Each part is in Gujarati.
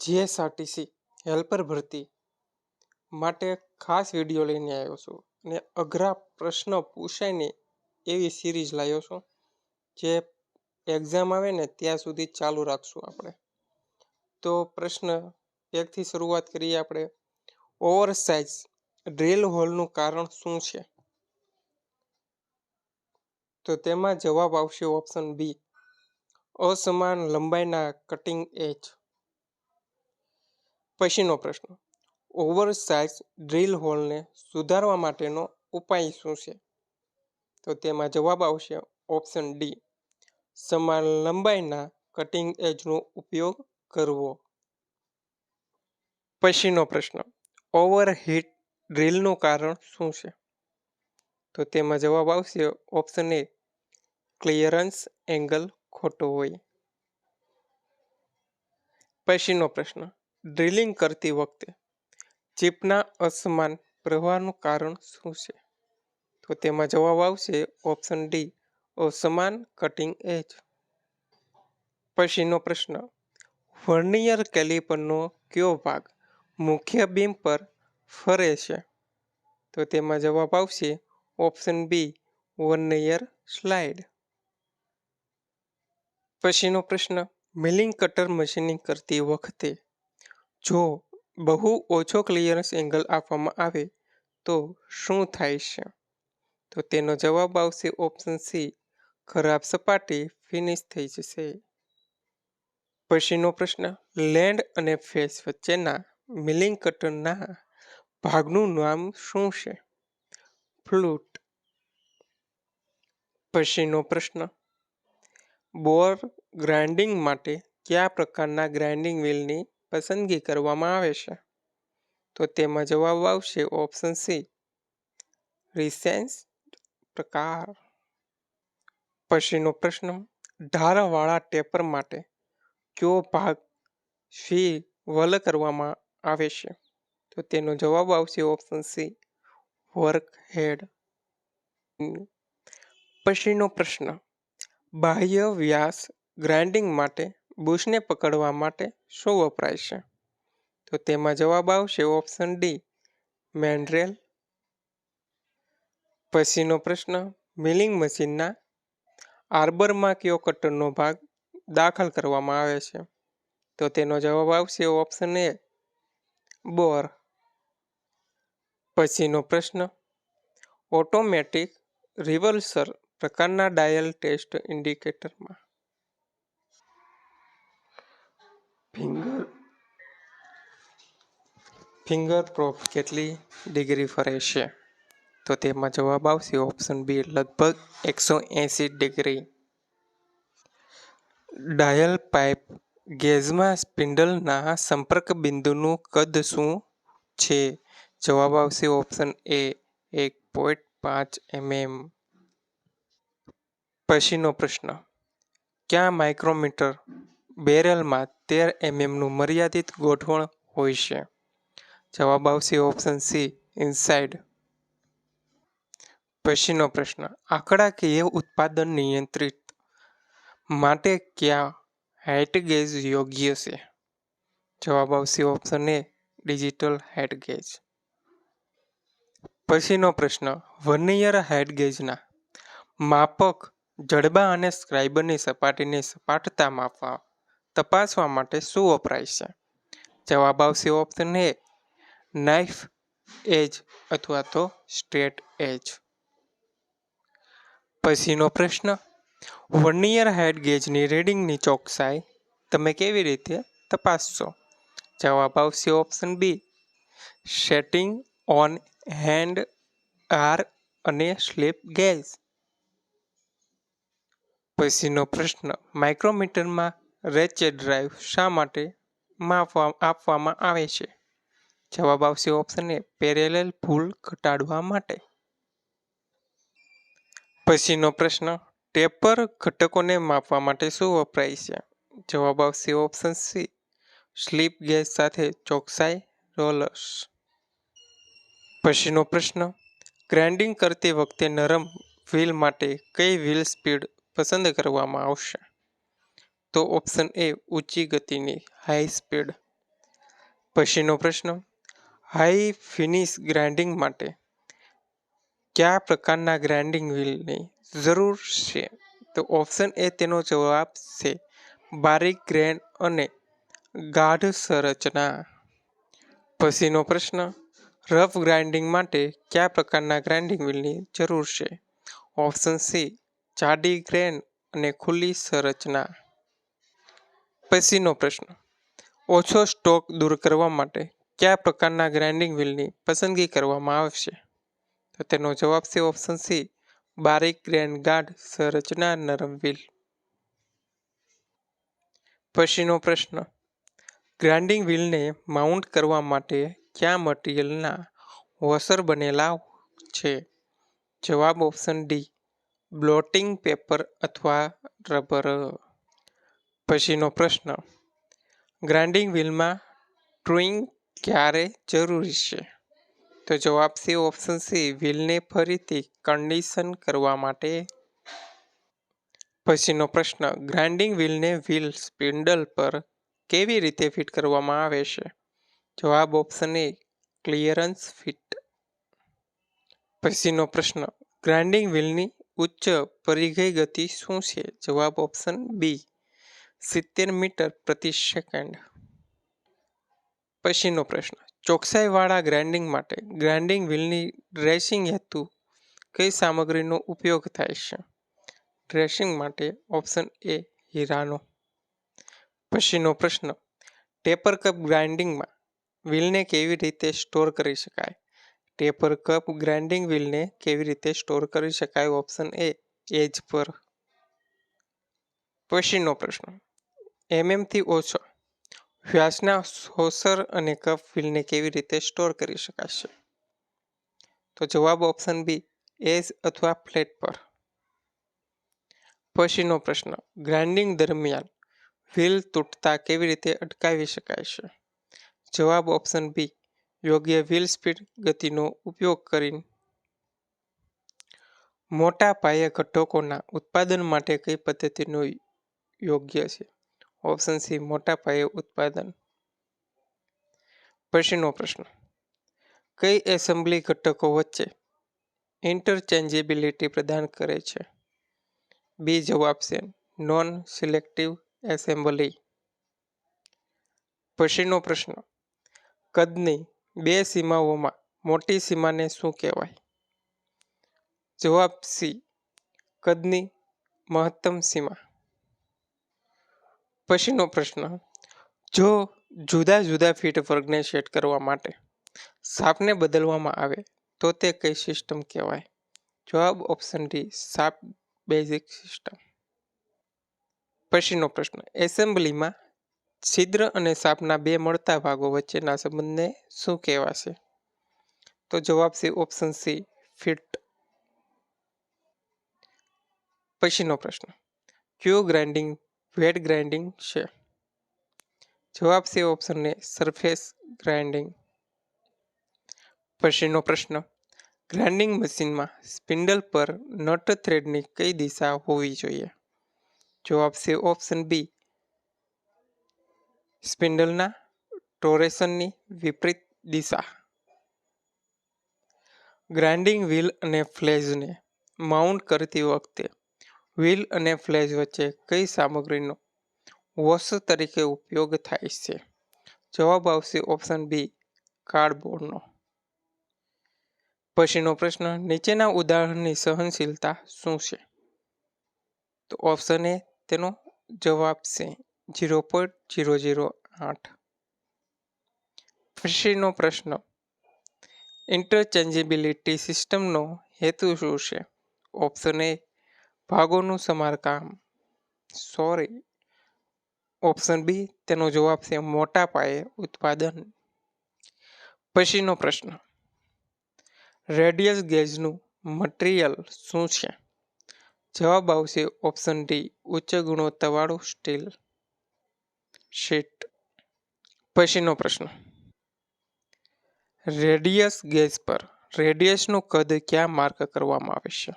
જીએસઆરટીસી હેલ્પર ભરતી માટે ખાસ વિડીયો લઈને આવ્યો છું અને અઘરા પ્રશ્ન પૂછાય ને એવી સિરીઝ લાવ્યો છું જે એક્ઝામ આવે ને ત્યાં સુધી ચાલુ રાખશું આપણે. તો પ્રશ્ન એકથી શરૂઆત કરીએ આપણે. ઓવરસાઇઝ ડ્રીલ હોલનું કારણ શું છે? તો તેમાં જવાબ આવશે ઓપ્શન બી, અસમાન લંબાઈના કટિંગ એજ. પછીનો પ્રશ્ન, ઓવરસાઇઝ ડ્રીલ હોલને સુધારવા માટેનો ઉપાય શું છે? તો તેમાં જવાબ આવશે ઓપ્શન ડી, સમાન લંબાઈના કટિંગ એજનો ઉપયોગ કરવો. પછીનો પ્રશ્ન, ઓવરહીટ ડ્રીલનું કારણ શું છે? તો તેમાં જવાબ આવશે ઓપ્શન એ, ક્લિયરન્સ એંગલ ખોટો હોય. પછીનો પ્રશ્ન, ડ્રિલિંગ કરતી વખતે ચિપના અસમાન પ્રવાહનું કારણ શું છે? તો તેમાં જવાબ આવશે ઓપ્શન ડી, અસમાન કટિંગ એજ. પછીનો પ્રશ્ન, વર્નિયર કેલિપરનો કયો ભાગ મુખ્ય બીમ પર ફરે છે? તો તેમાં જવાબ આવશે ઓપ્શન બી, વર્નિયર સ્લાઇડ. પછીનો પ્રશ્ન, મિલિંગ કટર મશીનિંગ કરતી વખતે જો બહુ ઓછો ક્લિયરન્સ એંગલ આપવામાં આવે તો શું થાય છે? તો તેનો જવાબ આવશે ઓપ્શન સી, ખરાબ સપાટી ફિનિશ થઈ જશે. પછીનો પ્રશ્ન, લેન્ડ અને ફેસ વચ્ચેના મિલિંગ કટરના ભાગનું નામ શું છે? ફ્લૂટ. પછીનો પ્રશ્ન, બોર ગ્રાઇન્ડિંગ માટે કયા પ્રકારના ગ્રાઇન્ડિંગ વ્હીલની પસંદગી કરવામાં આવે છે? તો તેમાં જવાબ આવશે ઓપ્શન સી, રિસેન્સ પ્રકાર. પછીનો પ્રશ્ન, ઢાળવાળા ટેપર માટે કયો ભાગ સ્વિવલ કરવામાં આવે છે? તો તેનો જવાબ આવશે ઓપ્શન સી, વર્ક હેડ. પછીનો પ્રશ્ન, બાહ્ય વ્યાસ ગ્રાઇન્ડિંગ માટે બુશને પકડવા માટે શું વપરાય છે? તો તેમાં જવાબ આવશે ઓપ્શન ડી, મેન્ડ્રેલ. પછીનો પ્રશ્ન, મિલિંગ મશીનના આર્બરમાં કયો કટરનો ભાગ દાખલ કરવામાં આવે છે? તો તેનો જવાબ આવશે ઓપ્શન એ, બોર. પછીનો પ્રશ્ન, ઓટોમેટિક રિવર્સર પ્રકારના ડાયલ ટેસ્ટ ઇન્ડિકેટરમાં ફિંગર પ્રોબ કેટલી ડિગ્રી ફરે છે? તો તેમાં જવાબ આવશે ઓપ્શન બી, લગભગ 180 ડિગ્રી. ડાયલ પાઇપ ગેજમાં સ્પિન્ડલના સંપર્ક બિંદુનું કદ શું છે? જવાબ આવશે ઓપ્શન એ, 1.5 mm. પછીનો પ્રશ્ન, કયા માઇક્રોમીટર બેરલમાં 13 mmનું મર્યાદિત ગોઠવણ હોય છે? જવાબ આવશે ઓપ્શન સી, ઇનસાઇડ. પછીનો પ્રશ્ન, આંકડાકીય ઉત્પાદન નિયંત્રિત માટે કયા હાઇટ ગેજ યોગ્ય છે? જવાબ આવશે option A, digital height gauge. પછીનો પ્રશ્ન, વર્નિયર હાઇટ ગેજના માપક જડબા અને સ્ક્રાઇબરની સપાટીની સપાટતા માપવા તપાસવા માટે શું વપરાય છે? જવાબ આવશે ઓપ્શન એ, નાઇફ એજ અથવા તો સ્ટ્રેટ એજ. પછીનો પ્રશ્ન, વર્નિયર હાઇટ ગેજની રીડિંગની ચોકસાઈ તમે કેવી રીતે તપાસશો? જવાબ આવશે option B, setting on hand R અને સ્લિપ ગેજ. પછીનો પ્રશ્ન, માઇક્રોમીટરમાં રેચેટ ડ્રાઈવ શા માટે આપવામાં આવે છે? જવાબ આવશે ઓપ્શન એ, પેરેલલ ભૂલ ઘટાડવા માટે. પછીનો પ્રશ્ન, ટેપર ઘટકોને માપવા માટે શું વપરાય છે? જવાબ આવશે ઓપ્શન સી, સ્લિપ ગેજ સાથે ચોકસાઈ રોલર્સ. પછીનો પ્રશ્ન, ગ્રાઇન્ડિંગ કરતી વખતે નરમ વ્હીલ માટે કઈ વ્હીલ સ્પીડ પસંદ કરવામાં આવશે? તો ઓપ્શન એ, ઊંચી ગતિની હાઈ સ્પીડ. પછીનો પ્રશ્ન, હાઈ ફિનિશ ગ્રાઇન્ડિંગ માટે કયા પ્રકારના ગ્રાઇન્ડિંગ વ્હીલની જરૂર છે? તો ઓપ્શન એ તેનો જવાબ છે બારીક ગ્રેન અને ગાઢ સંરચના. પછીનો પ્રશ્ન, રફ ગ્રાઇન્ડિંગ માટે કયા પ્રકારના ગ્રાઇન્ડિંગ વ્હીલની જરૂર છે? ઓપ્શન સી જાડી ગ્રેન અને ખુલ્લી સંરચના. પછીનો પ્રશ્ન, ઓછો સ્ટોક દૂર કરવા માટે કયા પ્રકારના ગ્રાઇન્ડિંગ વ્હીલની પસંદગી કરવામાં આવશે? તો તેનો જવાબ છે ઓપ્શન સી બારીક ગ્રેન ગાઢ સંરચના નરમ વ્હીલ. પછીનો પ્રશ્ન, ગ્રાઇન્ડિંગ વ્હીલને માઉન્ટ કરવા માટે કયા મટીરિયલના વોશર બનેલા છે? જવાબ ઓપ્શન ડી બ્લોટિંગ પેપર અથવા રબર. પછીનો પ્રશ્ન, ગ્રાઇન્ડિંગ વ્હીલમાં ટૂઇંગ ક્યારે જરૂરી છે? તો જવાબ છે ઓપ્શન સી વ્હીલને ફરીથી કન્ડિશન કરવા માટે. પછીનો પ્રશ્ન, ગ્રાઇન્ડિંગ વ્હીલને વ્હીલ સ્પિન્ડલ પર કેવી રીતે ફિટ કરવામાં આવે છે? જવાબ ઓપ્શન એ ક્લિયરન્સ ફિટ. પછીનો પ્રશ્ન, ગ્રાઇન્ડિંગ વ્હીલની ઉચ્ચ પરિઘી ગતિ શું છે? જવાબ ઓપ્શન બી 70 મીટર પ્રતિ સેકન્ડ. પછીનો પ્રશ્ન, ચોકસાઈવાળા ગ્રાઇન્ડિંગ માટે ગ્રાઇન્ડિંગ વ્હીલની ડ્રેસિંગ હેતુ કઈ સામગ્રીનો ઉપયોગ થાય છે? ડ્રેસિંગ માટે ઓપ્શન એ હીરાનો. પછીનો પ્રશ્ન, ટેપર કપ ગ્રાઇન્ડિંગમાં વ્હીલને કેવી રીતે સ્ટોર કરી શકાય? ટેપર કપ ગ્રાઇન્ડિંગ વ્હીલને કેવી રીતે સ્ટોર કરી શકાય? ઓપ્શન એ એજ પર. પછીનો પ્રશ્ન, એમએમથી ઓછો વ્યાસના સોસર અને કપ વ્હીલને કેવી રીતે સ્ટોર કરી શકાશે? તો જવાબ ઓપ્શન બી એજ અથવા ફ્લેટ પર. પછીનો પ્રશ્ન, ગ્રાઇન્ડિંગ દરમિયાન વ્હીલ તૂટતા કેવી રીતે અટકાવી શકાય છે? જવાબ ઓપ્શન બી યોગ્ય વ્હીલ સ્પીડ ગતિનો ઉપયોગ કરીને. મોટા પાયે ઘટકોના ઉત્પાદન માટે કઈ પદ્ધતિનો યોગ્ય છે? ઓપ્શન સી મોટા પાયે ઉત્પાદન. પછીનો પ્રશ્ન, કઈ એસેમ્બલી ઘટકો વચ્ચે ઇન્ટરચેન્જેબિલિટી પ્રદાન કરે છે? બી જવાબ છે નોન સિલેક્ટિવ એસેમ્બલી. પછીનો પ્રશ્ન, કદની બે સીમાઓમાં મોટી સીમાને શું કહેવાય? જવાબ સી કદની મહત્તમ સીમા. પછીનો પ્રશ્ન, જો જુદા જુદા ફીટ વર્ગને સેટ કરવા માટે શાફ્ટને બદલવામાં આવે તો તે કઈ સિસ્ટમ કહેવાય? જવાબ option D shaft basic system. પછીનો પ્રશ્ન, એસેમ્બલીમાં છિદ્ર અને શાફ્ટના બે મળતા ભાગો વચ્ચેના સંબંધને શું કહેવાશે? તો જવાબ છે ઓપ્શન સી ફિટ. પછીનો પ્રશ્ન, કયું ગ્રાઇન્ડિંગ વેટ ગ્રાઇન્ડિંગ છે? જવાબ છે ઓપ્શન એ સરફેસ ગ્રાઇન્ડિંગ. પછીનો પ્રશ્ન, ગ્રાઇન્ડિંગ મશીનમાં સ્પિન્ડલ પર નટ થ્રેડની કઈ દિશા હોવી જોઈએ? જવાબ છે ઓપ્શન બી સ્પિન્ડલના ટોરેશનની વિપરીત દિશા. ગ્રાઇન્ડિંગ વ્હીલ અને ફ્લેજને માઉન્ટ કરતી વખતે વ્હીલ અને ફ્લેજ વચ્ચે કઈ સામગ્રીનો વોશ તરીકે ઉપયોગ થાય છે? જવાબ આવશે ઓપ્શન બી કાર્ડબોર્ડનો. પછીનો પ્રશ્ન, નીચેના ઉદાહરણની સહનશીલતા શું છે? તો ઓપ્શન એ તેનો જવાબ છે 0.008. પછીનો પ્રશ્ન, ઇન્ટરચેન્જેબિલિટી સિસ્ટમનો હેતુ શું છે? ઓપ્શન એ ભાગોનું સમારકામ. ઓપ્શન બી તેનો જવાબ છે મોટા પાયે ઉત્પાદન. પછીનો પ્રશ્ન, રેડિયસ ગેજનું મટીરિયલ શું છે? જવાબ આવશે ઓપ્શન ડી ઉચ્ચ ગુણવત્તાવાળું સ્ટીલ શીટ. પછીનો પ્રશ્ન, રેડિયસ ગેજ પર રેડિયસનું કદ ક્યાં માર્ક કરવામાં આવે છે?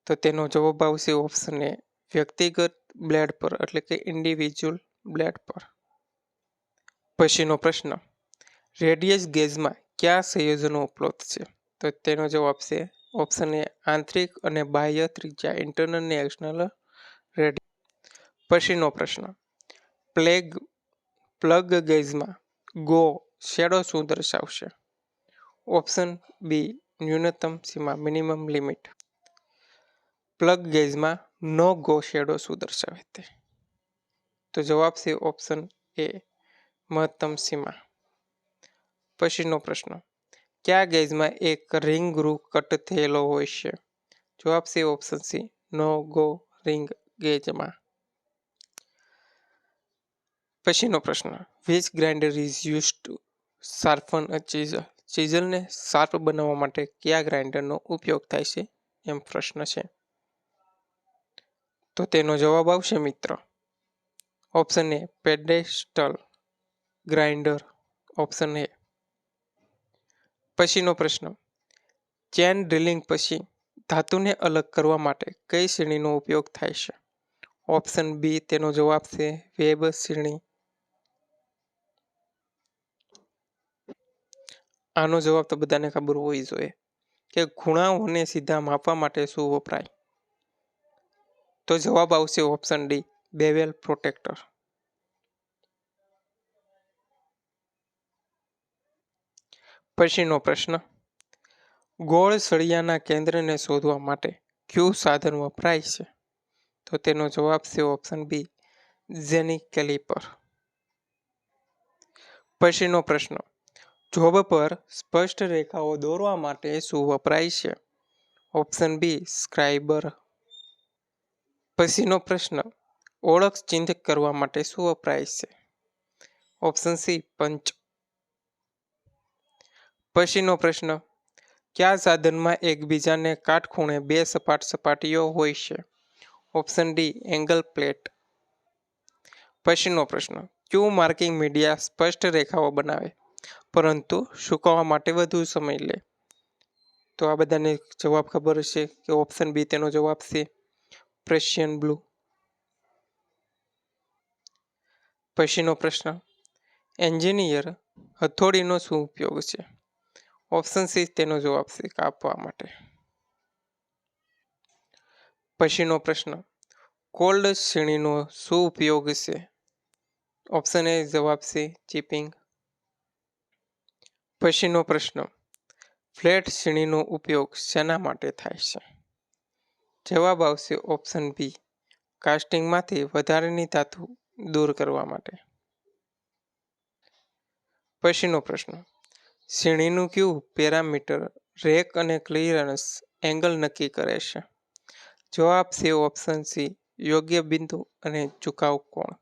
તો તેનો જવાબ આવશે ઓપ્શન એ વ્યક્તિગત બ્લેડ પર એટલે કે ઇન્ડિવિજ્યુઅલ બ્લેડ પર. પછીનો પ્રશ્ન, રેડિયસ ગેજમાં કયા સંયોજનો ઉપલબ્ધ છે? તો તેનો જવાબ છે ઓપ્શન એ આંતરિક અને બાહ્ય ત્રિજ્યા, ઇન્ટરનલ અને એક્સટર્નલ રેડિયસ. પછીનો પ્રશ્ન, પ્લગ ગેજમાં ગો શેડો શું દર્શાવશે? ઓપ્શન બી ન્યૂનતમ સીમા, minimum limit. Plug ગેજમાં no go shadow શું દર્શાવે તે? તો જવાબ છે ઓપ્શન એ મહત્તમ સીમા. પછીનો પ્રશ્ન, કયા ગેજમાં એક રિંગ ગ્રુવ કટ થયેલો હોય છે? જવાબ છે option C no go ring ગેજમાં. પછીનો પ્રશ્ન, which grinder is use to sharpen a chisel? ચીઝલને શાર્પ બનાવવા માટે કયા ગ્રાઇન્ડરનો ઉપયોગ થાય છે? એમ પ્રશ્ન છે. તો તેનો જવાબ આવશે મિત્ર option A pedestal grinder, option A. પછીનો પ્રશ્ન, ચેન ડ્રિલિંગ પછી ધાતુને અલગ કરવા માટે કઈ શ્રેણીનો ઉપયોગ થાય છે? ઓપ્શન બી તેનો જવાબ છે વેબ શ્રેણી. આનો જવાબ તો બધાને ખબર હોવી જોઈએ કે ખૂણાઓને સીધા માપવા માટે શું વપરાય? તો જવાબ આવશે ઓપ્શન ડી બેવેલ પ્રોટેક્ટર. પછીનો પ્રશ્ન, ગોળ સળિયાના કેન્દ્રને શોધવા માટે કયું સાધન વપરાય છે? તો તેનો જવાબ છે ઓપ્શન બી ઝેનિક કેલિપર. પછીનો પ્રશ્ન, જોબ પર સ્પષ્ટ રેખાઓ દોરવા માટે શું વપરાય છે? Option B scriber. પછીનો પ્રશ્ન, ઓળખ ચિહ્નિત કરવા માટે શું વપરાય છે? Option C punch. પછીનો પ્રશ્ન, કયા સાધનમાં એકબીજાને કાટખૂણે બે સપાટ સપાટીઓ હોય છે? Option D angle plate. પછીનો પ્રશ્ન, કયું માર્કિંગ મીડિયા સ્પષ્ટ રેખાઓ બનાવે પરંતુ સૂકવવા માટે વધુ સમય લે? તો આ બધાને જવાબ ખબર હશે કે ઓપ્શન બી તેનો જવાબ છે પ્રેશિયન બ્લુ. પછીનો પ્રશ્ન, એન્જિનિયર હથોડીનો શું ઉપયોગ છે? ઓપ્શન સી તેનો જવાબ છે કાપવા માટે. પછીનો પ્રશ્ન, કોલ્ડ શ્રેણીનો શું ઉપયોગ છે? ઓપ્શન એ જવાબ છે ચીપિંગ. પછીનો પ્રશ્ન, ફ્લેટ શ્રેણીનો ઉપયોગ શેના માટે થાય છે? જવાબ આવશે ઓપ્શન બી કાસ્ટિંગમાંથી વધારાની ધાતુ દૂર કરવા માટે. પછીનો પ્રશ્ન, શ્રેણીનું કયું પેરામીટર રેક અને ક્લિયરન્સ એંગલ નક્કી કરે છે? જવાબ છે ઓપ્શન સી યોગ્ય બિંદુ અને ઝુકાવ કોણ.